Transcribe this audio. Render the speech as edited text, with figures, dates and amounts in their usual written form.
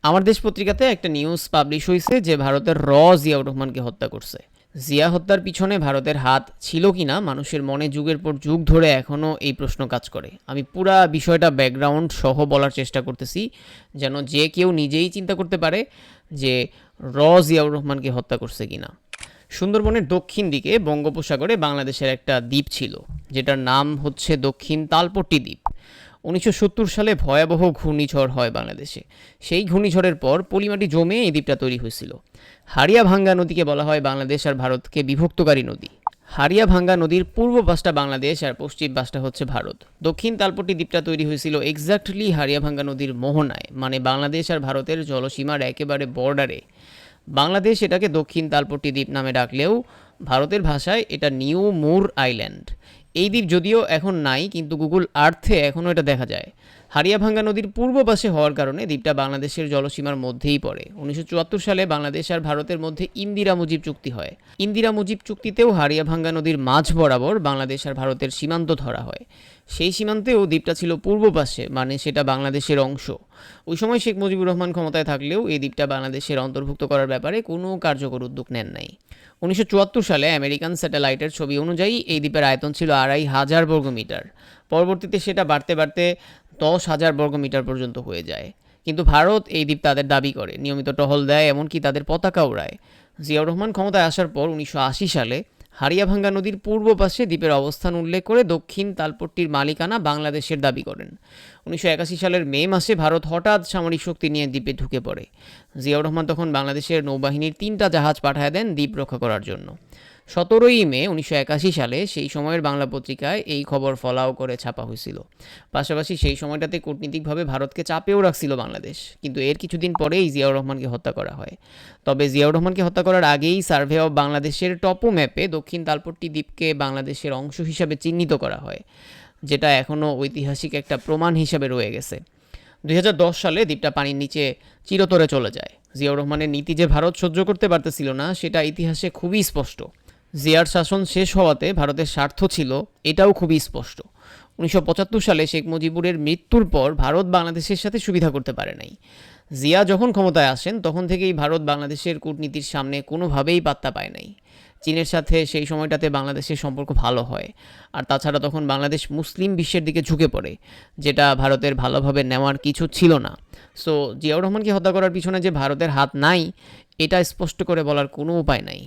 আমার দেশ পত্রিকাতে একটা নিউজ পাবলিশ হয়েছে যে ভারতের জিয়াউর রহমানকে হত্যা করছে। জিয়া হত্যার পিছনে ভারতের হাত ছিল কিনা মানুষের মনে যুগের পর যুগ ধরে এখনও এই প্রশ্ন কাজ করে। আমি পুরা বিষয়টা ব্যাকগ্রাউন্ড সহ বলার চেষ্টা করতেছি, যেন যে কেউ নিজেই চিন্তা করতে পারে যে জিয়াউর রহমানকে হত্যা করছে কিনা। সুন্দরবনের দক্ষিণ দিকে বঙ্গোপসাগরে বাংলাদেশের একটা দ্বীপ ছিল, যেটার নাম হচ্ছে দক্ষিণ তালপট্টি দ্বীপ। 1970 সালে ভয়াবহ ঘূর্ণিঝড় হয় বাংলাদেশে। সেই ঘূর্ণিঝড়ের পর পলিমাটি জমে এই দ্বীপটা তৈরি হয়েছিল। হারিয়াভাঙ্গা নদীকে বলা হয় বাংলাদেশ আর ভারতকে বিভক্তকারী নদী। হারিয়াভাঙ্গা নদীর পূর্ব পাশটা বাংলাদেশ আর পশ্চিম পাশটা হচ্ছে ভারত। দক্ষিণ তালপট্টি দ্বীপটা তৈরি হয়েছিল এক্স্যাক্টলি হারিয়াভাঙ্গা নদীর মোহনায়, মানে বাংলাদেশ আর ভারতের জলসীমার একেবারে বর্ডারে। বাংলাদেশ এটাকে দক্ষিণ তালপট্টি দ্বীপ নামে ডাকলেও ভারতের ভাষায় এটা নিউ মুর আইল্যান্ড। এই দ্বীপ যদিও এখন নাই, কিন্তু গুগল আর্থে এখনও এটা দেখা যায়। হারিয়াভাঙ্গা নদীর পূর্ব পাশে হওয়ার কারণে দ্বীপটা বাংলাদেশের জলসীমার মধ্যেই পড়ে। 1974 সালে বাংলাদেশ আর ভারতের মধ্যে ইন্দিরা মুজিব চুক্তি হয়। ইন্দিরা মুজিব চুক্তিতেও হারিয়াভাঙ্গা নদীর মাঝ বরাবর বাংলাদেশ আর ভারতের সীমান্ত ধরা হয়। সেই সীমান্তেও দ্বীপটা ছিল পূর্ব পাশে, মানে সেটা বাংলাদেশের অংশ। ওই সময় শেখ মুজিবুর রহমান ক্ষমতায় থাকলেও এই দ্বীপটা বাংলাদেশের অন্তর্ভুক্ত করার ব্যাপারে কোনো কার্যকর উদ্যোগ নেন নাই। 1974 সালে আমেরিকান স্যাটেলাইটের ছবি অনুযায়ী এই দ্বীপের আয়তন ছিল 2500 বর্গমিটার। পরবর্তীতে সেটা বাড়তে বাড়তে 10,000 বর্গমিটার পর্যন্ত হয়ে যায়। কিন্তু ভারত এই দ্বীপ তাদের দাবি করে, নিয়মিত টহল দেয়, এমনকি তাদের পতাকা ওড়ায়। জিয়াউর রহমান ক্ষমতায় আসার পর 1980 সালে হারিয়াভাঙ্গা নদীর পূর্ব পাশে দ্বীপের অবস্থান উল্লেখ করে দক্ষিণ তালপট্টির মালিকানা বাংলাদেশের দাবি করেন। 1981 সালের মে মাসে ভারত হঠাৎ সামরিক শক্তি নিয়ে দ্বীপে ঢুকে পড়ে। জিয়াউর রহমান তখন বাংলাদেশের নৌবাহিনীর 3টা জাহাজ পাঠায় দেন দ্বীপ রক্ষা করার জন্য। 17ই মে 1981 সালে সেই সময়ের বাংলা পত্রিকায় এই খবর ফলাও করে ছাপা হয়েছিল। পাশাপাশি সেই সময়টাতে কূটনীতিকভাবে ভারতকে চাপেও রাখছিল বাংলাদেশ। কিন্তু এর কিছুদিন পরেই জিয়াউর রহমানকে হত্যা করা হয়। তবে জিয়াউর রহমানকে হত্যা করার আগেই সার্ভে অফ বাংলাদেশের টপো ম্যাপে দক্ষিণ তালপট্টি দ্বীপকে বাংলাদেশের অংশ হিসাবে চিহ্নিত করা হয়, যেটা এখনও ঐতিহাসিক একটা প্রমাণ হিসাবে রয়ে গেছে। 2010 সালে দ্বীপটা পানির নিচে চিরতরে চলে যায়। জিয়াউর রহমানের নীতি যে ভারত সহ্য করতে পারতেছিল না, সেটা ইতিহাসে খুবই স্পষ্ট। জিয়ার শাসন শেষ হওয়াতে ভারতের স্বার্থ ছিল, এটাও খুবই স্পষ্ট। 1975 সালে শেখ মুজিবুরের মৃত্যুর পর ভারত বাংলাদেশের সাথে সুবিধা করতে পারে নাই। জিয়া যখন ক্ষমতায় আসেন তখন থেকেই ভারত বাংলাদেশের কূটনীতির সামনে কোনোভাবেই পাত্তা পায় নাই। চীনের সাথে সেই সময়টাতে বাংলাদেশের সম্পর্ক ভালো হয়, আর তাছাড়া তখন বাংলাদেশ মুসলিম বিশ্বের দিকে ঝুঁকে পড়ে, যেটা ভারতের ভালোভাবে নেওয়ার কিছু ছিল না। সো জিয়াউর রহমানকে হত্যা করার পিছনে যে ভারতের হাত নাই, এটা স্পষ্ট করে বলার কোনো উপায় নাই।